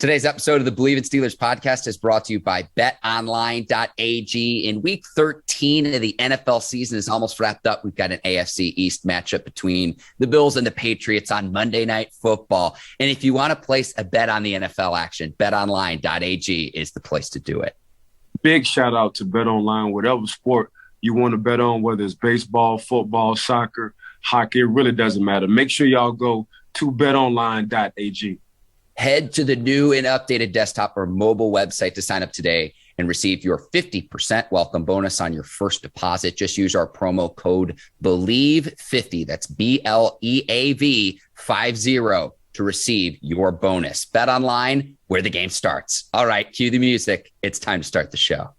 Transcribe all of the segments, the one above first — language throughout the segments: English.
Today's episode of the Bleav in Steelers podcast is brought to you by betonline.ag. In week 13 of the NFL season is almost wrapped up. We've got an AFC East matchup between the Bills and the Patriots on Monday Night Football. And if you want to place a bet on the NFL action, betonline.ag is the place to do it. Big shout out to BetOnline, whatever sport you want to bet on, whether it's baseball, football, soccer, hockey, it really doesn't matter. Make sure y'all go to betonline.ag. Head to the new and updated desktop or mobile website to sign up today and receive your 50% welcome bonus on your first deposit. Just use our promo code BLEAV50. That's BLEAV50 to receive your bonus. Bet online, where the game starts. All right, cue the music. It's time to start the show.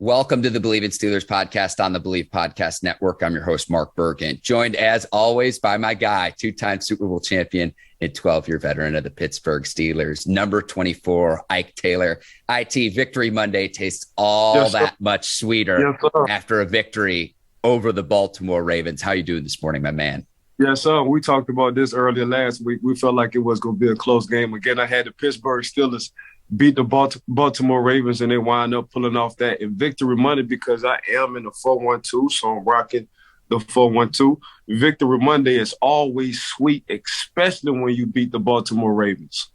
Welcome to the Bleav in Steelers podcast on the Bleav Podcast Network. I'm your host, Mark Bergin, joined as always by my guy, two-time Super Bowl champion and 12-year veteran of the Pittsburgh Steelers, number 24, Ike Taylor. IT, Victory Monday tastes that much sweeter after a victory over the Baltimore Ravens. How you doing this morning, my man? Yes, sir. We talked about this earlier last week. We felt like it was going to be a close game. Again, I had the Pittsburgh Steelers beat the Baltimore Ravens, and they wind up pulling off that in Victory Monday because I am in the 412, so I'm rocking the 412. Victory Monday is always sweet, especially when you beat the Baltimore Ravens.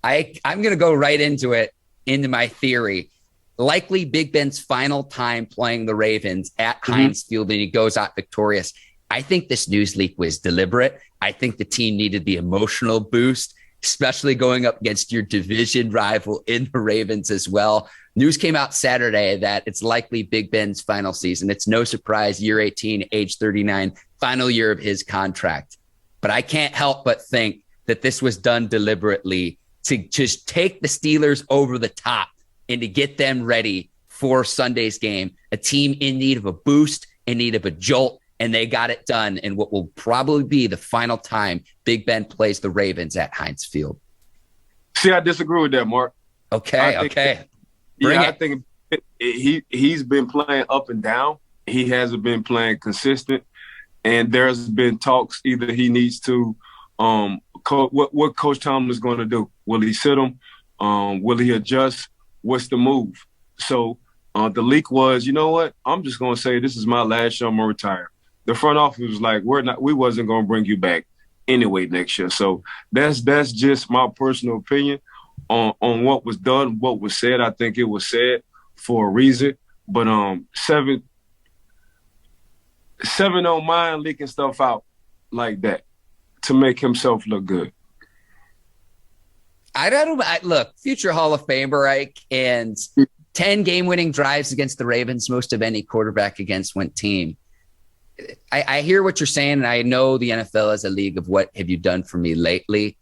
I'm going to go right into my theory. Likely Big Ben's final time playing the Ravens at HEINZ Field, and he goes out victorious. I think this news leak was deliberate. I think the team needed the emotional boost, especially going up against your division rival in the Ravens as well. News came out Saturday that it's likely Big Ben's final season. It's no surprise, year 18, age 39, final year of his contract. But I can't help but think that this was done deliberately to just take the Steelers over the top and to get them ready for Sunday's game, a team in need of a boost, in need of a jolt. And they got it done in what will probably be the final time Big Ben plays the Ravens at HEINZ Field. See, I disagree with that, Mark. Okay. I think he's been playing up and down. He hasn't been playing consistent. And there's been talks either he needs to what Coach Tomlin is going to do. Will he sit him? Will he adjust? What's the move? So the leak was, you know what? I'm just going to say this is my last year. I'm going to retire. The front office was like, we wasn't going to bring you back anyway next year. So that's just my personal opinion on what was done, what was said. I think it was said for a reason. But Seven don't mind leaking stuff out like that to make himself look good. Look, future Hall of Famer, Ike, and 10 game-winning drives against the Ravens, most of any quarterback against one team. I hear what you're saying, and I know the NFL is a league of what have you done for me lately.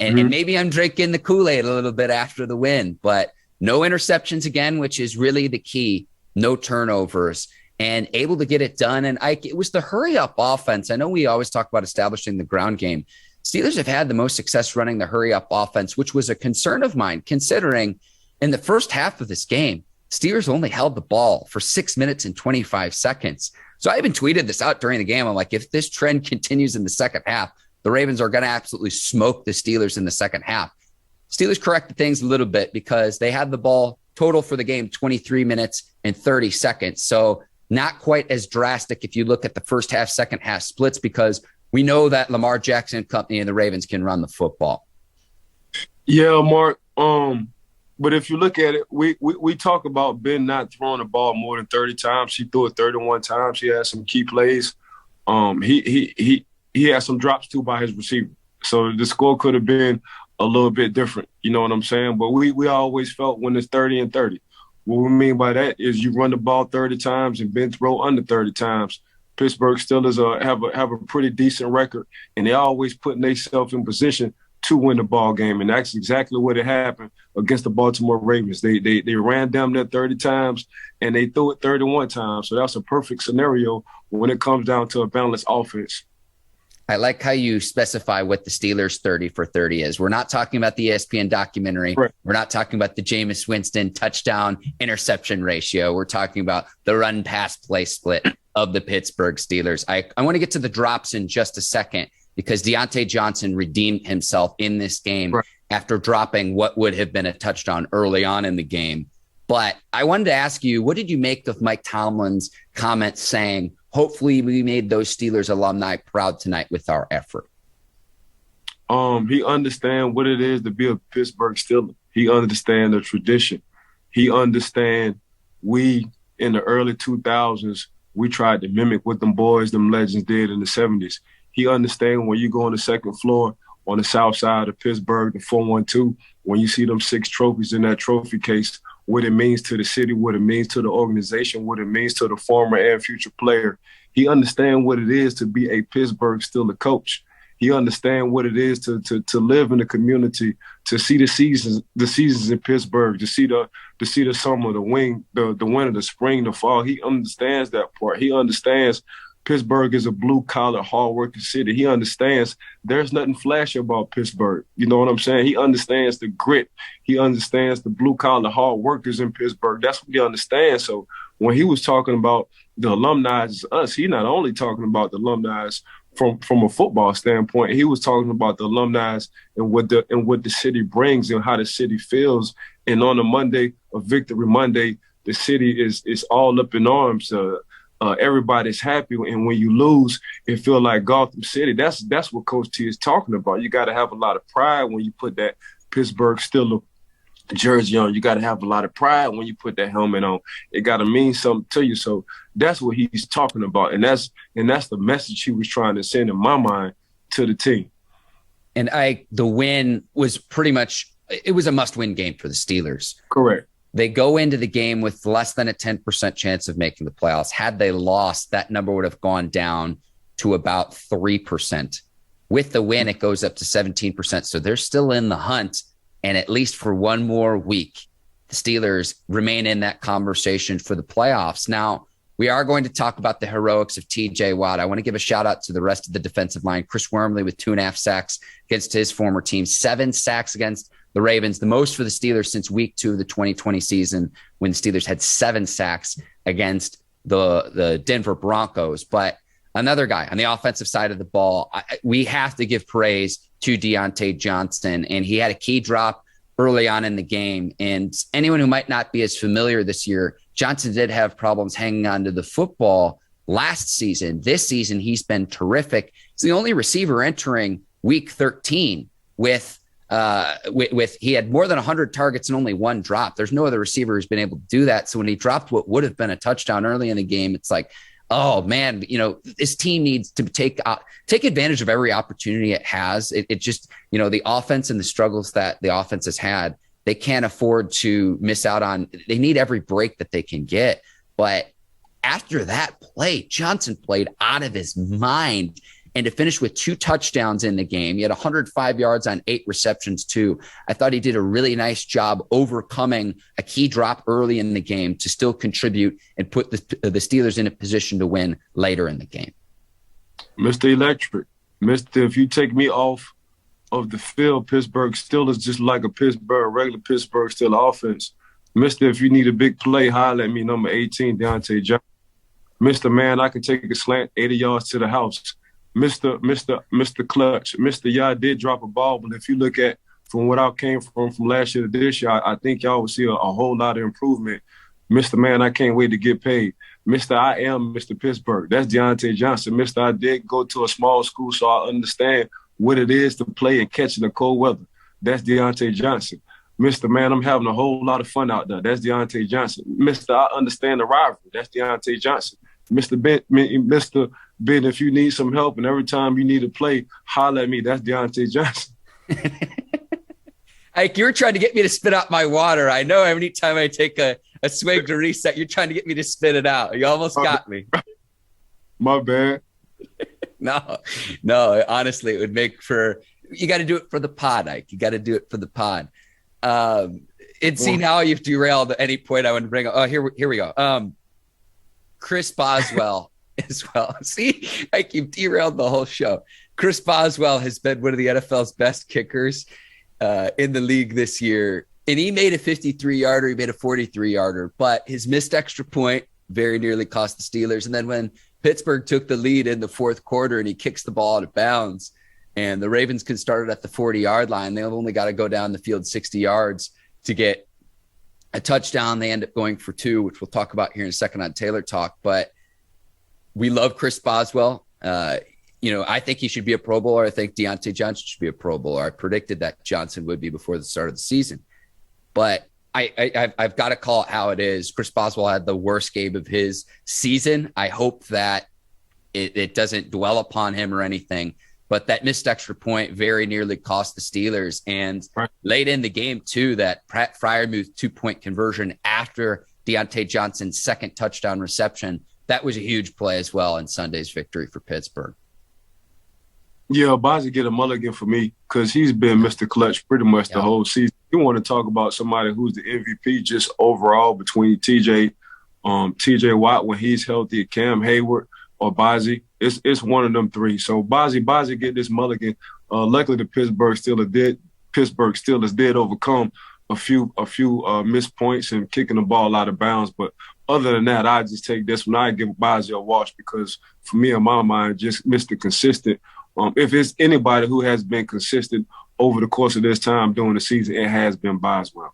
And maybe I'm drinking the Kool-Aid a little bit after the win, but no interceptions again, which is really the key. No turnovers and able to get it done. And it was the hurry-up offense. I know we always talk about establishing the ground game. Steelers have had the most success running the hurry-up offense, which was a concern of mine, considering in the first half of this game, Steelers only held the ball for 6 minutes and 25 seconds. So I even tweeted this out during the game. I'm like, if this trend continues in the second half, the Ravens are going to absolutely smoke the Steelers in the second half. Steelers corrected things a little bit because they had the ball total for the game 23 minutes and 30 seconds. So not quite as drastic if you look at the first half, second half splits, because we know that Lamar Jackson and company and the Ravens can run the football. Yeah, Mark. But if you look at it, we talk about Ben not throwing the ball more than 30 times. She threw it 31 times. She had some key plays. He had some drops too by his receiver. So the score could have been a little bit different. You know what I'm saying? But we always felt when it's 30 and 30. What we mean by that is you run the ball 30 times and Ben throw under 30 times. Pittsburgh Steelers have a pretty decent record, and they're always putting themselves in position to win the ball game, and that's exactly what happened against the Baltimore Ravens. They ran down there 30 times, and they threw it 31 times. So that's a perfect scenario when it comes down to a balanced offense. I like how you specify what the Steelers 30 for 30 is. We're not talking about the ESPN documentary. Right. We're not talking about the Jameis Winston touchdown interception ratio. We're talking about the run pass play split of the Pittsburgh Steelers. I want to get to the drops in just a second because Diontae Johnson redeemed himself in this game after dropping what would have been a touchdown early on in the game. But I wanted to ask you, what did you make of Mike Tomlin's comments saying, hopefully we made those Steelers alumni proud tonight with our effort? He understands what it is to be a Pittsburgh Steeler. He understands the tradition. He understands we, in the early 2000s, we tried to mimic what them boys, them legends did in the 70s. He understands when you go on the second floor on the south side of Pittsburgh, the 412, when you see them 6 trophies in that trophy case, what it means to the city, what it means to the organization, what it means to the former and future player. He understands what it is to be a Pittsburgh Steelers coach. He understands what it is to live in the community, to see the seasons in Pittsburgh, to see the summer, the winter, the spring, the fall. He understands that part. He understands Pittsburgh is a blue-collar, hard-working city. He understands there's nothing flashy about Pittsburgh. You know what I'm saying? He understands the grit. He understands the blue-collar, hard workers in Pittsburgh. That's what he understands. So when he was talking about the alumni as us, he not only talking about the alumni from a football standpoint, he was talking about the alumni and what the city brings and how the city feels. And on a Monday, a Victory Monday, the city is all up in arms. Everybody's happy, and when you lose, it feels like Gotham City. That's what Coach T is talking about. You got to have a lot of pride when you put that Pittsburgh Steelers jersey on. You got to have a lot of pride when you put that helmet on. It got to mean something to you. So that's what he's talking about, and that's the message he was trying to send in my mind to the team. And the win was pretty much, it was a must-win game for the Steelers. Correct. They go into the game with less than a 10% chance of making the playoffs. Had they lost, that number would have gone down to about 3%. With the win, it goes up to 17%. So they're still in the hunt. And at least for one more week, the Steelers remain in that conversation for the playoffs. Now, we are going to talk about the heroics of TJ Watt. I want to give a shout out to the rest of the defensive line. Chris Wormley with 2.5 sacks against his former team, 7 sacks against the Ravens, the most for the Steelers since week 2 of the 2020 season, when the Steelers had 7 sacks against the Denver Broncos. But another guy on the offensive side of the ball, we have to give praise to Diontae Johnson. And he had a key drop early on in the game. And anyone who might not be as familiar this year, Johnson did have problems hanging on to the football last season. This season, he's been terrific. He's the only receiver entering week 13 with he had more than 100 targets and only 1 drop. There's no other receiver who's been able to do that. So when he dropped what would have been a touchdown early in the game, it's like, oh man, this team needs to take advantage of every opportunity it has. It just, the offense and the struggles that the offense has had, they can't afford to miss out on. They need every break that they can get. But after that play, Johnson played out of his mind. And to finish with 2 touchdowns in the game, he had 105 yards on 8 receptions too. I thought he did a really nice job overcoming a key drop early in the game to still contribute and put the Steelers in a position to win later in the game. Mr. Electric, if you take me off of the field, Pittsburgh Steelers just like a regular Pittsburgh Steelers offense. Mr. If you need a big play, holler at me, number 18, Diontae Johnson. Mr. Man, I can take a slant 80 yards to the house. Mr. Clutch, Mr. Y'all did drop a ball, but if you look at from what I came from last year to this year, I think y'all will see a whole lot of improvement. Mr. Man, I can't wait to get paid. Mr. I am Mr. Pittsburgh. That's Diontae Johnson. Mr. I did go to a small school, so I understand what it is to play and catch in the cold weather. That's Diontae Johnson. Mr. Man, I'm having a whole lot of fun out there. That's Diontae Johnson. Mr. I understand the rivalry. That's Diontae Johnson. Mr. Ben, if you need some help and every time you need to play, holler at me. That's Diontae Johnson. Ike, you're trying to get me to spit out my water. I know every time I take a swig to reset, you're trying to get me to spit it out. You almost got me. My bad. No, honestly, it would make for You got to do it for the pod, Ike. You got to do it for the pod. And see, now you've derailed at any point I want to bring up. Oh, here we go. Chris Boswell as well. See, Ike, you've derailed the whole show. Chris Boswell has been one of the NFL's best kickers in the league this year. And he made a 53-yarder. He made a 43-yarder. But his missed extra point very nearly cost the Steelers. And then when Pittsburgh took the lead in the fourth quarter and he kicks the ball out of bounds and the Ravens can start it at the 40-yard line, they've only got to go down the field 60 yards to get a touchdown. They end up going for 2, which we'll talk about here in a second on Taylor Talk. But we love Chris Boswell. I think he should be a Pro Bowler. I think Deontay Johnson should be a Pro Bowler. I predicted that Johnson would be before the start of the season. But I've got to call it how it is. Chris Boswell had the worst game of his season. I hope that it doesn't dwell upon him or anything. But that missed extra point very nearly cost the Steelers. And late in the game, too, that Pratt Freiermuth 2-point conversion after Deontay Johnson's second touchdown reception, that was a huge play as well in Sunday's victory for Pittsburgh. Yeah, Bozzy get a mulligan for me because he's been Mr. Clutch pretty much the whole season. You want to talk about somebody who's the MVP just overall between TJ Watt when he's healthy, Cam Hayward, or Bozzy. It's one of them three. So Bozzy get this mulligan. Luckily, the Pittsburgh Steelers did overcome a few missed points and kicking the ball out of bounds. But other than that, I just take this one. I give Bozzy a wash because for me, in my mind, just Mr. Consistent. If it's anybody who has been consistent over the course of this time during the season, it has been Boswell.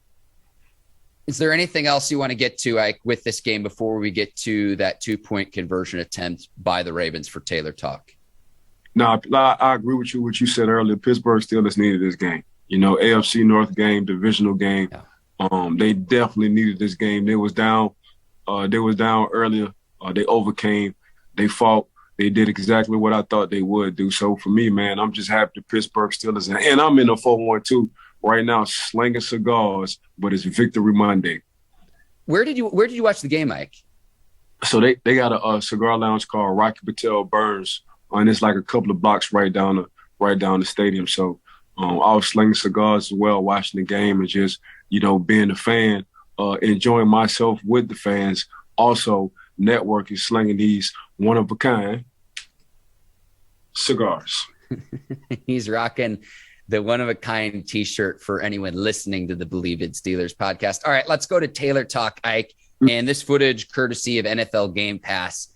Is there anything else you want to get to, Ike, with this game before we get to that 2-point conversion attempt by the Ravens for Taylor Talk? No, I agree with you. What you said earlier, Pittsburgh Steelers needed this game. AFC North game, divisional game. Yeah. They definitely needed this game. They was down earlier. They overcame. They fought. They did exactly what I thought they would do. So for me, man, I'm just happy the Pittsburgh Steelers. And I'm in a 4-1-2 right now, slinging cigars, but it's Victory Monday. Where did you watch the game, Mike? So they got a cigar lounge called Rocky Patel Burns, and it's like a couple of blocks right down the stadium. So I was slinging cigars as well, watching the game, and just being a fan, enjoying myself with the fans. Also networking, slinging these one-of-a-kind cigars. He's rocking the one-of-a-kind T-shirt for anyone listening to the Bleav in Steelers podcast. All right, let's go to Taylor Talk, Ike. And this footage, courtesy of NFL Game Pass.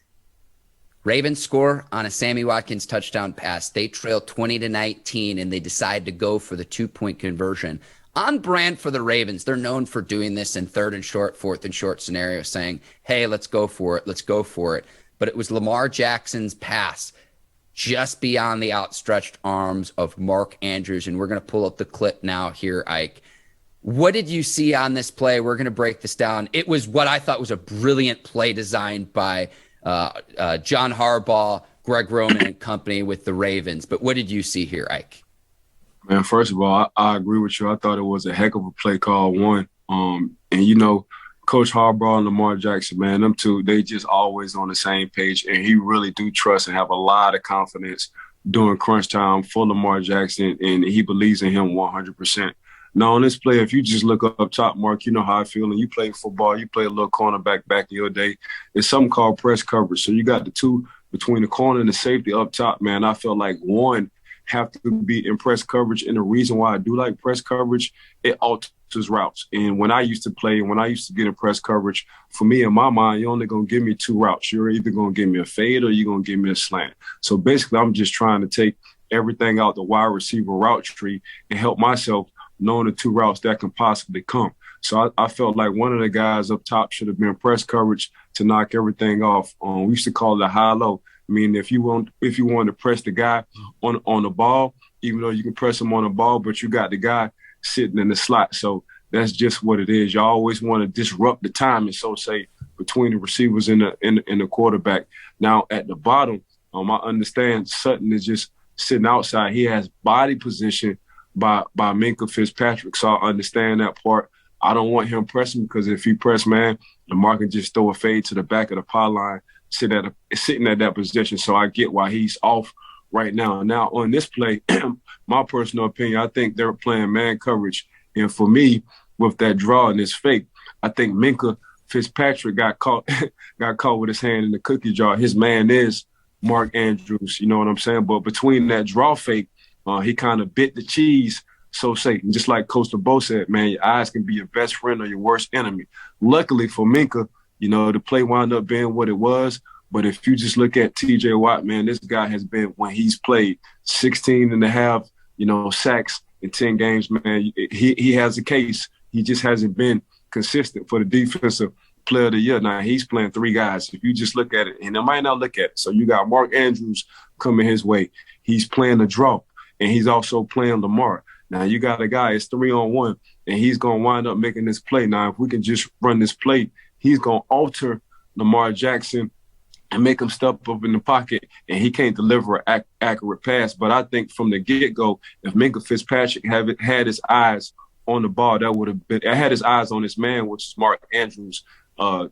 Ravens score on a Sammy Watkins touchdown pass. They trail 20-19, and they decide to go for the 2-point conversion. On brand for the Ravens. They're known for doing this in 3rd and short, 4th and short scenarios, saying, hey, let's go for it. Let's go for it. But it was Lamar Jackson's pass just beyond the outstretched arms of Mark Andrews. And we're going to pull up the clip now here, Ike. What did you see on this play? We're going to break this down. It was what I thought was a brilliant play designed by John Harbaugh, Greg Roman and company with the Ravens. But what did you see here, Ike? Man, first of all, I agree with you. I thought it was a heck of a play call, one. And, Coach Harbaugh and Lamar Jackson, man, them two, they just always on the same page. And he really do trust and have a lot of confidence during crunch time for Lamar Jackson, and he believes in him 100%. Now, on this play, if you just look up top, Mark, you know how I feel. And you play football, you play a little cornerback back in your day. It's something called press coverage. So you got the two between the corner and the safety up top, man. I felt like one have to be in press coverage. And the reason why I do like press coverage, it alters routes. And when I used to play, when I used to get in press coverage, for me, in my mind, you're only going to give me 2 routes. You're either going to give me a fade or you're going to give me a slant. So basically, I'm just trying to take everything out the wide receiver route tree and help myself knowing the 2 routes that can possibly come. So I felt like one of the guys up top should have been press coverage to knock everything off. We used to call it a high-low. I mean, if you want to press the guy on the ball, even though you can press him on the ball, but you got the guy sitting in the slot. So that's just what it is. You always want to disrupt the timing, so say, between the receivers and the quarterback. Now at the bottom, I understand Sutton is just sitting outside. He has body position by Minkah Fitzpatrick, so I understand that part. I don't want him pressing because if he press, man, Lamar can just throw a fade to the back of the pylon, sitting at that position. So I get why he's off right now. Now, on this play, my personal opinion, I think they're playing man coverage. And for me, with that draw and this fake, I think Minkah Fitzpatrick got caught with his hand in the cookie jar. His man is Mark Andrews, you know what I'm saying? But between that draw fake, he kind of bit the cheese, so say. And just like Coach LeBeau said, man, your eyes can be your best friend or your worst enemy. Luckily for Minkah, you know, the play wound up being what it was. But if you just look at T.J. Watt, man, this guy has been, when he's played 16 and a half, you know, sacks in 10 games, man, he has a case. He just hasn't been consistent for the defensive player of the year. Now, he's playing three guys. If you just look at it, and I might not look at it. So you got Mark Andrews coming his way. He's playing the draw, and he's also playing Lamar. Now, you got a guy, it's 3-on-1, and he's going to wind up making this play. Now, if we can just run this play, he's going to alter Lamar Jackson and make him step up in the pocket, and he can't deliver an accurate pass. But I think from the get-go, if Minkah Fitzpatrick had his eyes on the ball, that would have been – I had his eyes on this man, which is Mark Andrews.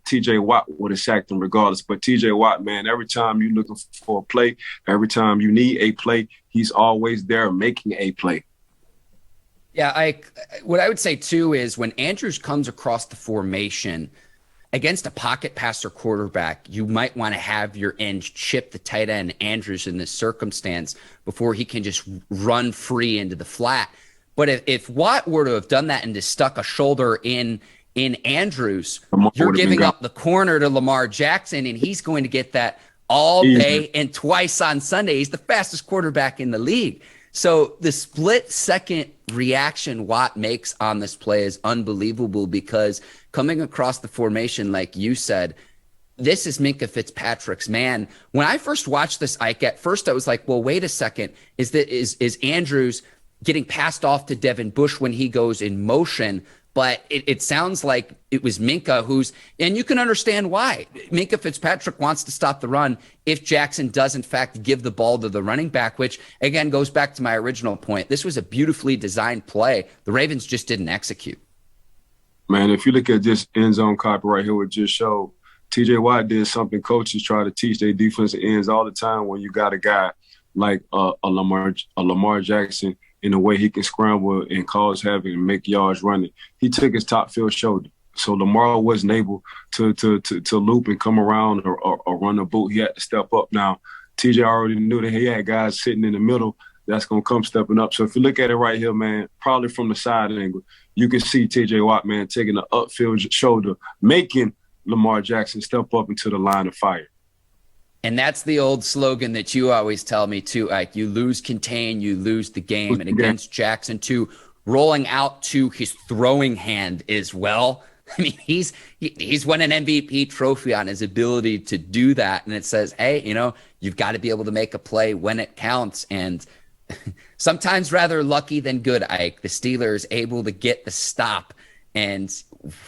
T.J. Watt would have sacked him regardless. But T.J. Watt, man, every time you're looking for a play, every time you need a play, he's always there making a play. Yeah, what I would say, too, is when Andrews comes across the formation – against a pocket passer quarterback, you might want to have your end chip the tight end Andrews in this circumstance before he can just run free into the flat. But if Watt were to have done that and just stuck a shoulder in Andrews, you're giving up the corner to Lamar Jackson, and he's going to get that all day and twice on Sunday. He's the fastest quarterback in the league. So the split-second reaction Watt makes on this play is unbelievable, because coming across the formation, like you said, this is Minkah Fitzpatrick's man. When I first watched this, Ike, at first I was like, well, wait a second. Is Andrews getting passed off to Devin Bush when he goes in motion? But it sounds like it was Minkah and you can understand why. Minkah Fitzpatrick wants to stop the run if Jackson does, in fact, give the ball to the running back, which, again, goes back to my original point. This was a beautifully designed play. The Ravens just didn't execute. Man, if you look at this end zone copy right here, it just showed T.J. Watt did something coaches try to teach their defensive ends all the time when you got a guy like a Lamar Jackson, in a way he can scramble and cause havoc and make yards running. He took his top field shoulder. So Lamar wasn't able to loop and come around or run a boot. He had to step up. Now, TJ already knew that he had guys sitting in the middle that's going to come stepping up. So if you look at it right here, man, probably from the side angle, you can see T.J. Watt, man, taking the upfield shoulder, making Lamar Jackson step up into the line of fire. And that's the old slogan that you always tell me too, Ike. You lose contain, you lose the game. And against Jackson too, rolling out to his throwing hand as well. I mean, he's won an MVP trophy on his ability to do that. And it says, hey, you know, you've got to be able to make a play when it counts. And sometimes rather lucky than good, Ike. The Steelers able to get the stop. And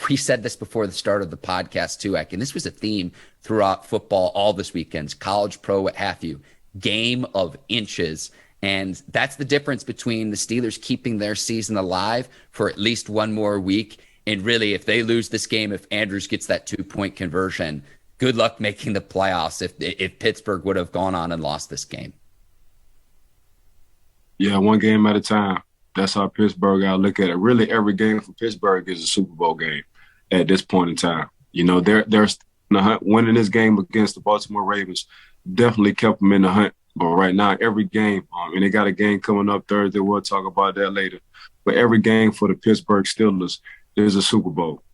we said this before the start of the podcast too, Ike, and this was a theme throughout football all this weekend, college, pro, what have you, game of inches. And that's the difference between the Steelers keeping their season alive for at least one more week. And really, if they lose this game, if Andrews gets that 2-point conversion, good luck making the playoffs if Pittsburgh would have gone on and lost this game. Yeah, one game at a time. That's how Pittsburgh got to look at it. Really, every game for Pittsburgh is a Super Bowl game at this point in time. You know, they're in the hunt. Winning this game against the Baltimore Ravens definitely kept them in the hunt. But right now, every game, and they got a game coming up Thursday. We'll talk about that later. But every game for the Pittsburgh Steelers is a Super Bowl.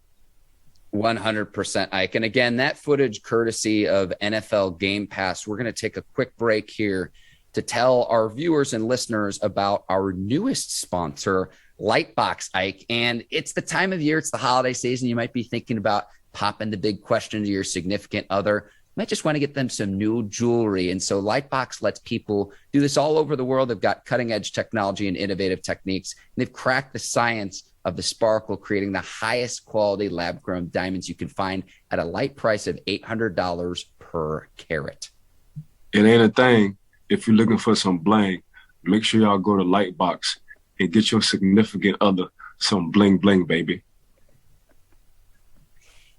100%, Ike. And again, that footage courtesy of NFL Game Pass. We're going to take a quick break here to tell our viewers and listeners about our newest sponsor, Lightbox, Ike. And it's the time of year, it's the holiday season. You might be thinking about popping the big question to your significant other. You might just want to get them some new jewelry. And so Lightbox lets people do this all over the world. They've got cutting edge technology and innovative techniques. And they've cracked the science of the sparkle, creating the highest quality lab grown diamonds you can find at a light price of $800 per carat. It ain't a thing. If you're looking for some bling, make sure y'all go to Lightbox and get your significant other some bling bling, baby.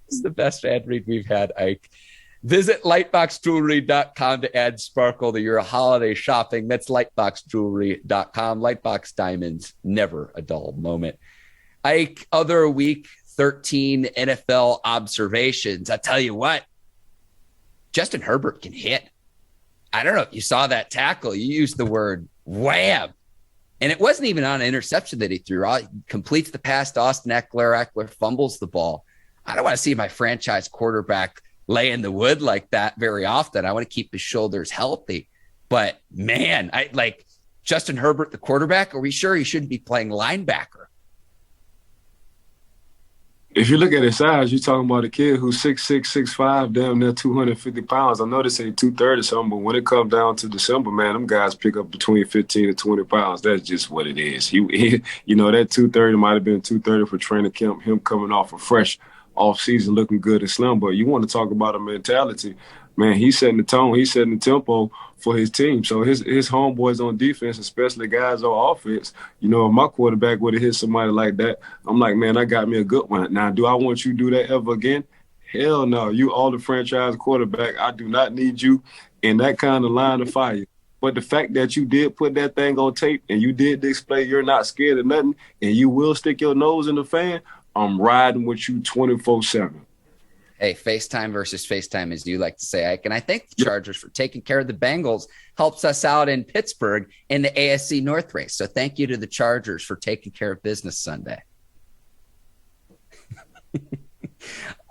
This is the best ad read we've had, Ike. Visit lightboxjewelry.com to add sparkle to your holiday shopping. That's lightboxjewelry.com. Lightbox diamonds, never a dull moment. Ike, other week 13 NFL observations. I tell you what, Justin Herbert can hit. I don't know if you saw that tackle. You used the word wham. And it wasn't even on an interception that he threw. He completes the pass to Austin Eckler. Eckler fumbles the ball. I don't want to see my franchise quarterback lay in the wood like that very often. I want to keep his shoulders healthy. But, man, I like Justin Herbert, the quarterback. Are we sure he shouldn't be playing linebacker? If you look at his size, you're talking about a kid who's 6'6", 6'5", damn near 250 pounds. I know they say 230 something, but when it comes down to December, man, them guys pick up between 15 and 20 pounds. That's just what it is. He that 230 might have been 230 for training camp, him coming off a fresh off-season looking good and slim. But you want to talk about a mentality. Man, he's setting the tone. He's setting the tempo for his team. So his homeboys on defense, especially guys on offense, if my quarterback would have hit somebody like that, I'm like, man, I got me a good one. Now, do I want you to do that ever again? Hell no. You all the franchise quarterback. I do not need you in that kind of line of fire. But the fact that you did put that thing on tape and you did display you're not scared of nothing and you will stick your nose in the fan, I'm riding with you 24/7. Hey, FaceTime versus FaceTime, as you like to say, Ike. And I thank the Chargers for taking care of the Bengals. Helps us out in Pittsburgh in the AFC North race. So thank you to the Chargers for taking care of business Sunday.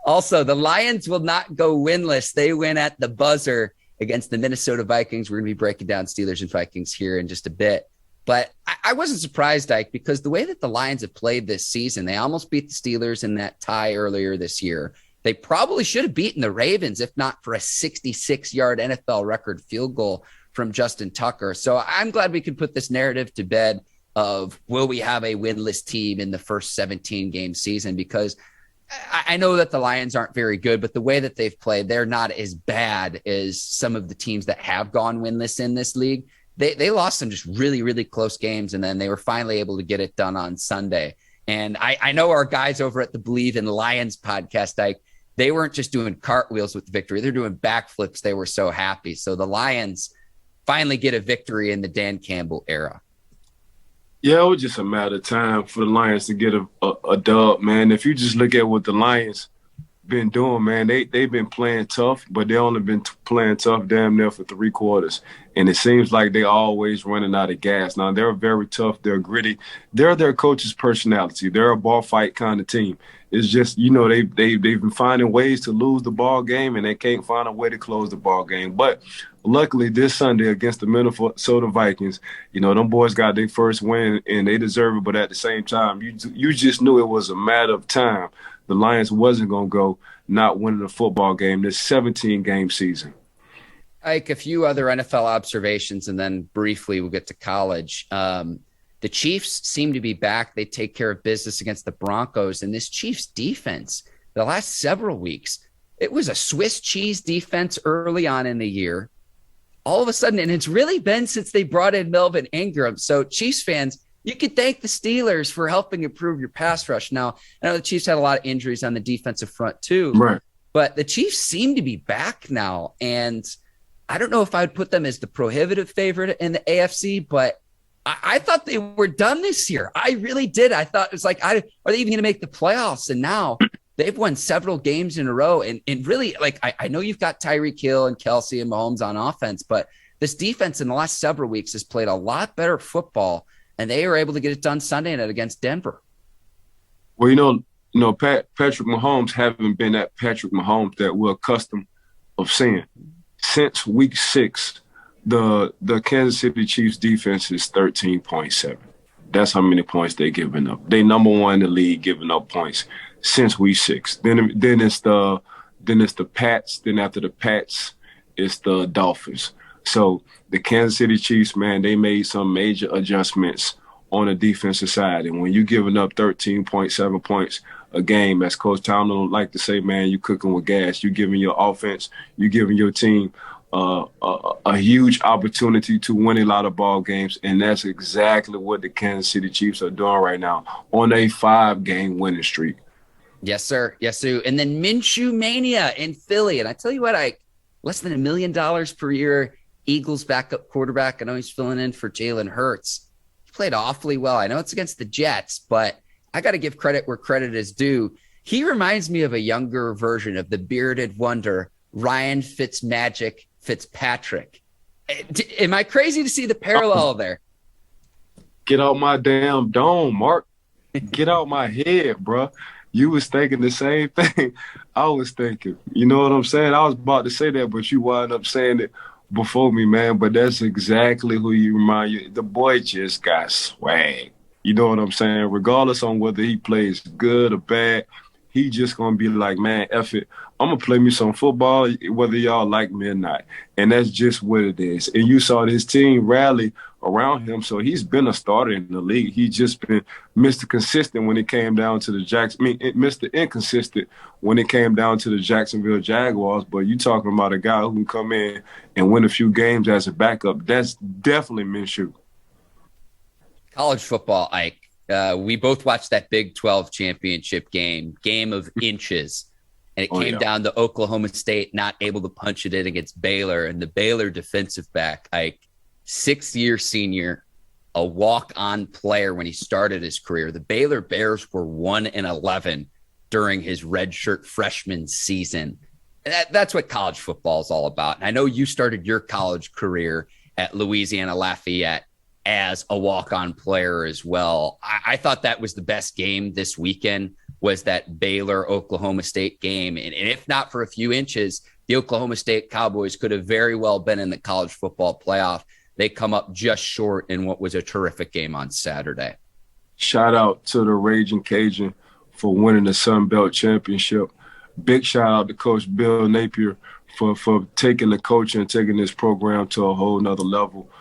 Also, the Lions will not go winless. They win at the buzzer against the Minnesota Vikings. We're going to be breaking down Steelers and Vikings here in just a bit. But I wasn't surprised, Ike, because the way that the Lions have played this season, they almost beat the Steelers in that tie earlier this year. They probably should have beaten the Ravens, if not for a 66-yard NFL record field goal from Justin Tucker. So I'm glad we could put this narrative to bed of will we have a winless team in the first 17-game season, because I know that the Lions aren't very good, but the way that they've played, they're not as bad as some of the teams that have gone winless in this league. They lost some just really, really close games, and then they were finally able to get it done on Sunday. And I know our guys over at the Bleav in Lions podcast, Ike, they weren't just doing cartwheels with the victory. They're doing backflips. They were so happy. So the Lions finally get a victory in the Dan Campbell era. Yeah, it was just a matter of time for the Lions to get a dub, man. If you just look at what the Lions been doing, man, they've been playing tough, but they only been playing tough damn near for 3 quarters. And it seems like they always running out of gas. Now, they're very tough. They're gritty. They're their coach's personality. They're a ball fight kind of team. It's just, they've been finding ways to lose the ball game, and they can't find a way to close the ball game. But luckily, this Sunday against the Minnesota Vikings, them boys got their first win, and they deserve it. But at the same time, you just knew it was a matter of time. The Lions wasn't going to go not winning a football game this 17-game season. Ike, a few other NFL observations, and then briefly we'll get to college. The Chiefs seem to be back. They take care of business against the Broncos. And this Chiefs defense, the last several weeks, it was a Swiss cheese defense early on in the year. All of a sudden, and it's really been since they brought in Melvin Ingram. So Chiefs fans, you could thank the Steelers for helping improve your pass rush. Now, I know the Chiefs had a lot of injuries on the defensive front too, right? But the Chiefs seem to be back now. And I don't know if I would put them as the prohibitive favorite in the AFC, but I thought they were done this year. I really did. I thought it was like, are they even going to make the playoffs? And now they've won several games in a row. And really, like, I know you've got Tyreek Hill and Kelsey and Mahomes on offense, but this defense in the last several weeks has played a lot better football, and they were able to get it done Sunday night against Denver. Well, Patrick Mahomes haven't been that Patrick Mahomes that we're accustomed of seeing. Since week 6, the Kansas City Chiefs defense is 13.7. That's how many points they're giving up. They number 1 in the league giving up points since week 6. Then it's the Pats. Then after the Pats, it's the Dolphins. So the Kansas City Chiefs, man, they made some major adjustments on the defensive side. And when you're giving up 13.7 points a game, as Coach Tomlin like to say, man, you cooking with gas. You're giving your offense, you're giving your team a huge opportunity to win a lot of ball games, and that's exactly what the Kansas City Chiefs are doing right now on a 5-game winning streak. Yes, sir. Yes, sir. And then Minshew Mania in Philly. And I tell you what, less than $1 million per year. Eagles backup quarterback. I know he's filling in for Jalen Hurts. He played awfully well. I know it's against the Jets, but I got to give credit where credit is due. He reminds me of a younger version of the bearded wonder, Ryan Fitzpatrick. Am I crazy to see the parallel there? Get out my damn dome, Mark. Get out my head, bro. You was thinking the same thing I was thinking. You know what I'm saying? I was about to say that, but you wound up saying it before me, man. But that's exactly who you remind you. The boy just got swag. You know what I'm saying? Regardless on whether he plays good or bad, he just going to be like, man, F it. I'm going to play me some football, whether y'all like me or not. And that's just what it is. And you saw his team rally around him, so he's been a starter in the league. He's just been Mr. Consistent when it came down to the Mr. Inconsistent when it came down to the Jacksonville Jaguars. But you talking about a guy who can come in and win a few games as a backup. That's definitely Minshew. College football, Ike. We both watched that Big 12 championship game of inches. And it came down to Oklahoma State not able to punch it in against Baylor. And the Baylor defensive back, Ike, 6-year senior, a walk-on player when he started his career. The Baylor Bears were 1-11 during his redshirt freshman season. And that's what college football is all about. And I know you started your college career at Louisiana Lafayette as a walk-on player as well. I thought that was the best game this weekend, was that Baylor-Oklahoma State game. And if not for a few inches, the Oklahoma State Cowboys could have very well been in the college football playoff. They come up just short in what was a terrific game on Saturday. Shout out to the Raging Cajun for winning the Sun Belt Championship. Big shout out to Coach Bill Napier for taking the coaching and taking this program to a whole nother level.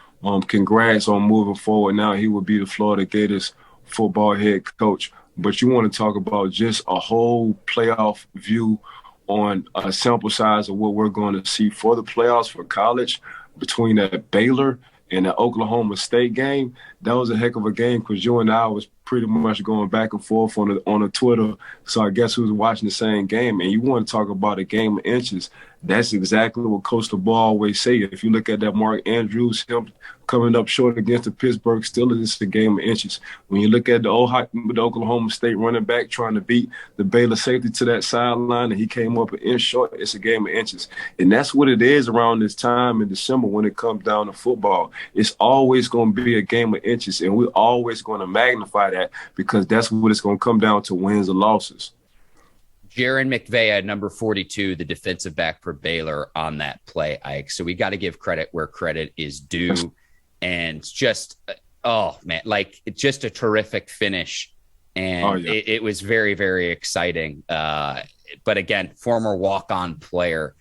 Congrats on moving forward. Now he will be the Florida Gators football head coach. But you want to talk about just a whole playoff view on a sample size of what we're going to see for the playoffs for college between that Baylor and the Oklahoma State game. That was a heck of a game because you and I was pretty much going back and forth on the Twitter. So I guess who's watching the same game. And you want to talk about a game of inches. That's exactly what Coach LeBeau always say. If you look at that Mark Andrews, him coming up short against the Pittsburgh Steelers, it's a game of inches. When you look at the Oklahoma State running back trying to beat the Baylor safety to that sideline and he came up an inch short, it's a game of inches. And that's what it is around this time in December when it comes down to football. It's always going to be a game of inches, and we're always going to magnify that because that's what it's going to come down to, wins or losses. Jaron McVay, number 42, the defensive back for Baylor on that play, Ike. So we got to give credit where credit is due. And just, it's just a terrific finish. And it was very, very exciting. But again, former walk-on player.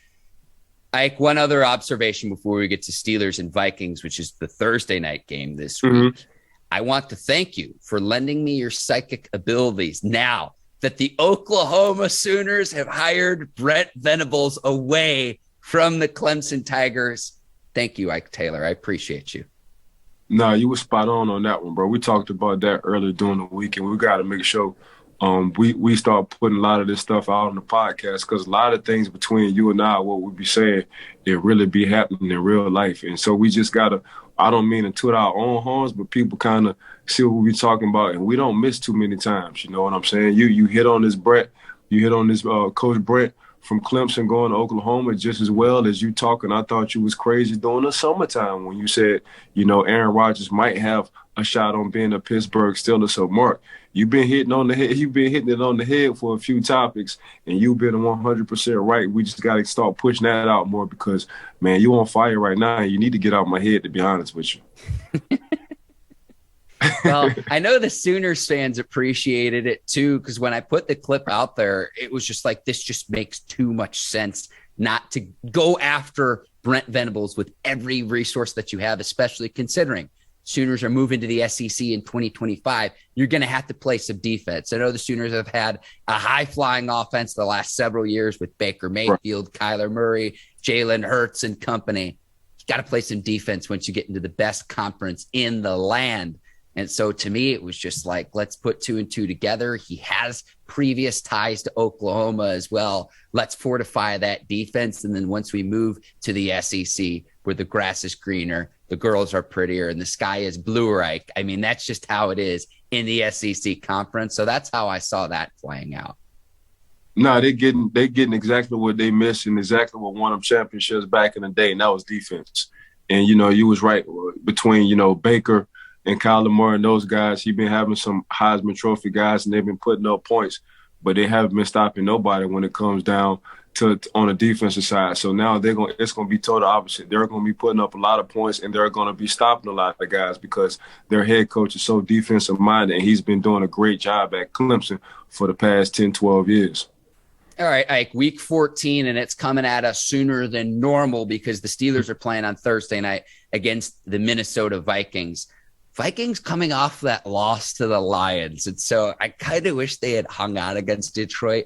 Ike, one other observation before we get to Steelers and Vikings, which is the Thursday night game this week. I want to thank you for lending me your psychic abilities now that the Oklahoma Sooners have hired Brent Venables away from the Clemson Tigers. Thank you, Ike Taylor. I appreciate you. Nah, you were spot on that one, bro. We talked about that earlier during the week, and we got to make sure we start putting a lot of this stuff out on the podcast because a lot of things between you and I, what we be saying, it really be happening in real life. And so we just got to, I don't mean to toot our own horns, but people kind of see what we talking about, and we don't miss too many times. You know what I'm saying? You hit on this Brett, you hit on this Coach Brett from Clemson going to Oklahoma just as well as you talking. I thought you was crazy during the summertime when you said, Aaron Rodgers might have a shot on being a Pittsburgh Steelers. So, Mark, you've been hitting it on the head for a few topics, and you've been 100% right. We just got to start pushing that out more because, man, you on fire right now, and you need to get out of my head, to be honest with you. Well, I know the Sooners fans appreciated it too, because when I put the clip out there, it was just like, this just makes too much sense not to go after Brent Venables with every resource that you have, especially considering Sooners are moving to the SEC in 2025. You're going to have to play some defense. I know the Sooners have had a high-flying offense the last several years with Baker Mayfield, Kyler Murray, Jalen Hurts, and company. You got to play some defense once you get into the best conference in the land. And so to me, it was just like, let's put 2 and 2 together. He has previous ties to Oklahoma as well. Let's fortify that defense. And then once we move to the SEC, where the grass is greener, the girls are prettier, and the sky is bluer, I mean, that's just how it is in the SEC conference. So that's how I saw that playing out. No, they getting exactly what they missed and exactly what won them championships back in the day, and that was defense. And, you was right between, Baker and Kyle Lamar and those guys. He's been having some Heisman Trophy guys, and they've been putting up points, but they haven't been stopping nobody when it comes down to on the defensive side. So now it's going to be total opposite. They're going to be putting up a lot of points, and they're going to be stopping a lot of guys because their head coach is so defensive-minded, and he's been doing a great job at Clemson for the past 10, 12 years. All right, Ike, week 14, and it's coming at us sooner than normal because the Steelers are playing on Thursday night against the Minnesota Vikings. Vikings coming off that loss to the Lions. And so I kind of wish they had hung out against Detroit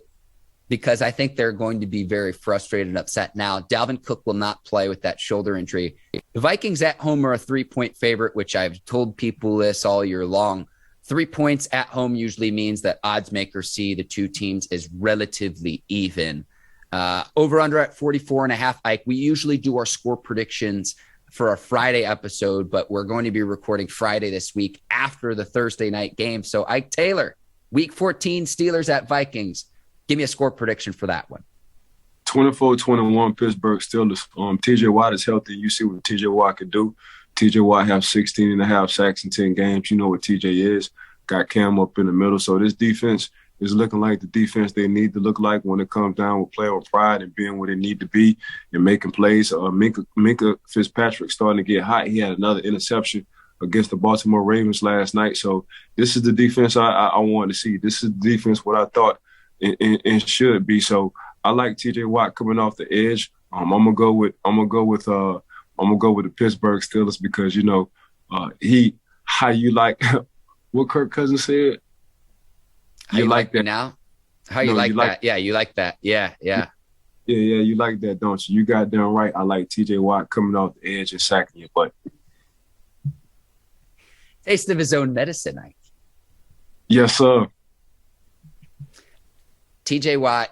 because I think they're going to be very frustrated and upset now. Dalvin Cook will not play with that shoulder injury. The Vikings at home are a 3-point favorite, which I've told people this all year long. 3 points at home usually means that odds makers see the two teams as relatively even. Over under at 44.5. Ike, we usually do our score predictions for our Friday episode, but we're going to be recording Friday this week after the Thursday night game. So Ike Taylor, week 14, Steelers at Vikings. Give me a score prediction for that one. 24-21 Pittsburgh Steelers. TJ Watt is healthy. You see what TJ Watt can do. TJ Watt have 16.5 sacks in 10 games. You know what TJ is. Got Cam up in the middle. So this defense is looking like the defense they need to look like when it comes down with playing with pride and being where they need to be and making plays. Minkah Fitzpatrick starting to get hot. He had another interception against the Baltimore Ravens last night. So this is the defense I wanted to see. This is the defense what I thought it should be. So I like TJ Watt coming off the edge. I'm gonna go with the Pittsburgh Steelers because how you like what Kirk Cousins said. How you like that now? How you like that? Yeah, you like that. Yeah. Yeah, you like that, don't you? You got damn right. I like TJ Watt coming off the edge and sacking your butt. Taste of his own medicine, Ike. Yes, sir. TJ Watt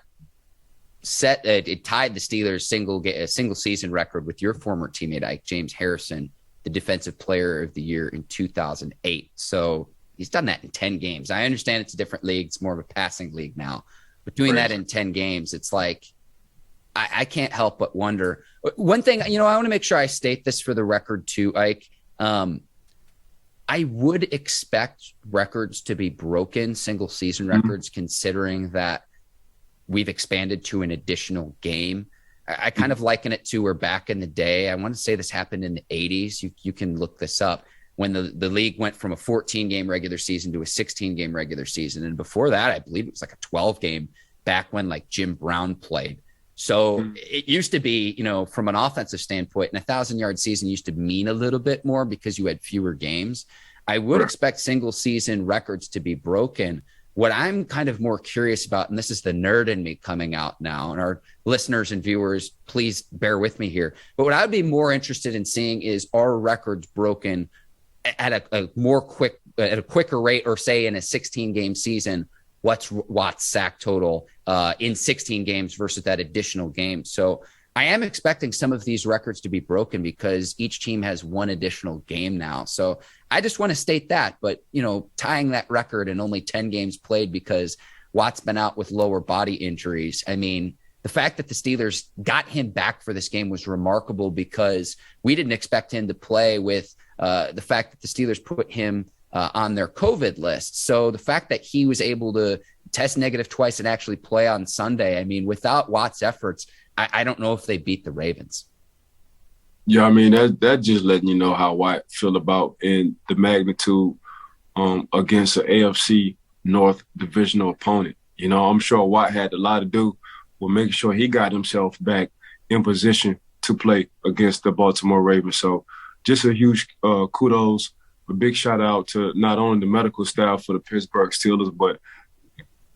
it tied the Steelers single season record with your former teammate Ike, James Harrison, the Defensive Player of the Year in 2008. So he's done that in 10 games. I understand it's a different league. It's more of a passing league now. But doing that in 10 games, it's like I can't help but wonder. One thing, I want to make sure I state this for the record too, Ike. I would expect records to be broken, single season records, considering that we've expanded to an additional game. I kind of liken it to where back in the day, I want to say this happened in the 80s. You can look this up. When the league went from a 14-game regular season to a 16-game regular season. And before that, I believe it was like a 12-game back when like Jim Brown played. So it used to be, from an offensive standpoint, an 1,000-yard season used to mean a little bit more because you had fewer games. I would expect single season records to be broken. What I'm kind of more curious about, and this is the nerd in me coming out now, and our listeners and viewers, please bear with me here. But what I would be more interested in seeing is, are records broken at a quicker rate, or say in a 16-game season, what's Watt's sack total in 16 games versus that additional game. So I am expecting some of these records to be broken because each team has one additional game now. So I just want to state that, but tying that record in only 10 games played because Watt's been out with lower body injuries. I mean, the fact that the Steelers got him back for this game was remarkable because we didn't expect him to play with the fact that the Steelers put him on their COVID list. So the fact that he was able to test negative twice and actually play on Sunday, I mean, without Watt's efforts, I don't know if they beat the Ravens. Yeah, I mean, that just letting you know how Watt feel about in the magnitude against an AFC North divisional opponent. I'm sure Watt had a lot to do with making sure he got himself back in position to play against the Baltimore Ravens. So just a huge kudos, a big shout out to not only the medical staff for the Pittsburgh Steelers, but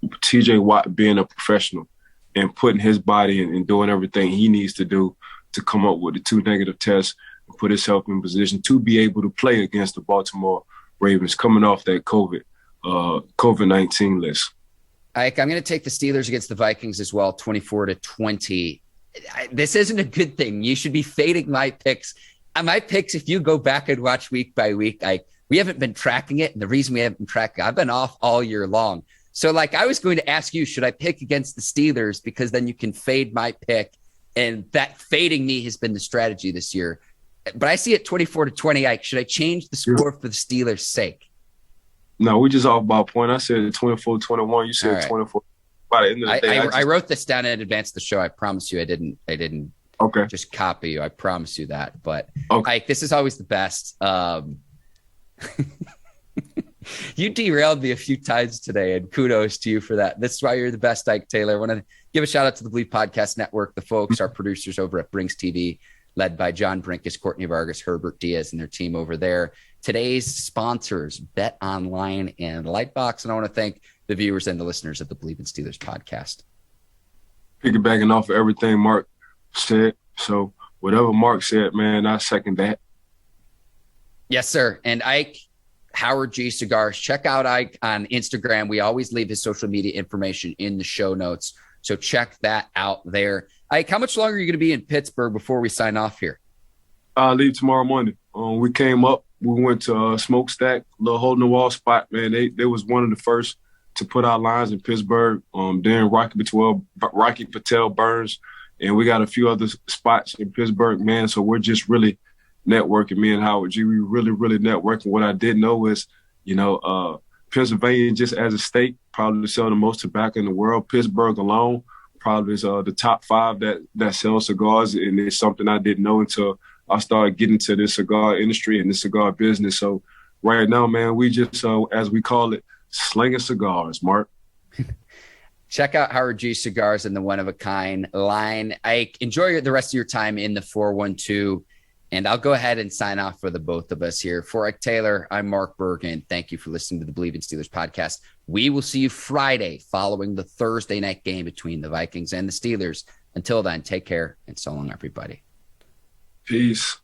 TJ Watt being a professional and putting his body and doing everything he needs to do to come up with the 2 negative tests and put himself in position to be able to play against the Baltimore Ravens coming off that COVID-19 list. I'm going to take the Steelers against the Vikings as well, 24-20. This isn't a good thing. You should be fading my picks. My picks, if you go back and watch week by week, we haven't been tracking it. And the reason we haven't been tracking, I've been off all year long. So I was going to ask you, should I pick against the Steelers? Because then you can fade my pick. And that fading me has been the strategy this year. But I see it 24-20. Should I change the score for the Steelers' sake? No, we just off by a point. I said 24-21. You said 24. By the end of the day, I wrote this down in advance of the show. I promise you I didn't just copy you. I promise you that. But this is always the best. You derailed me a few times today, and kudos to you for that. This is why you're the best, Ike Taylor. I want to give a shout out to the Bleav Podcast Network, the folks, our producers over at Brinks TV, led by John Brinkus, Courtney Vargas, Herbert Diaz, and their team over there. Today's sponsors, Bet Online and Lightbox. And I want to thank the viewers and the listeners of the Bleav in Steelers podcast. Piggybacking off of everything Mark said. So whatever Mark said, man, I second that. Yes, sir. And Ike, Howard G Cigars. Check out Ike on Instagram. We always leave his social media information in the show notes. So check that out there. Ike, how much longer are you going to be in Pittsburgh before we sign off here? I leave tomorrow morning. We came up. We went to Smokestack, little hole in the wall spot, man. They was one of the first to put our lines in Pittsburgh. Then Rocky Patel Burns, and we got a few other spots in Pittsburgh, man. So we're just really networking. Me and Howard G, we really networking. What I didn't know is, Pennsylvania, just as a state, probably sell the most tobacco in the world. Pittsburgh alone probably is the top 5 that sell cigars, and it's something I didn't know until I started getting to this cigar industry and the cigar business. So right now, man, we just, as we call it, slinging cigars, Mark. Check out Howard G Cigars and the one-of-a-kind line. Ike, enjoy the rest of your time in the 412. And I'll go ahead and sign off for the both of us here. For Ike Taylor, I'm Mark Bergin. Thank you for listening to the Bleav in Steelers podcast. We will see you Friday following the Thursday night game between the Vikings and the Steelers. Until then, take care and so long, everybody. Peace.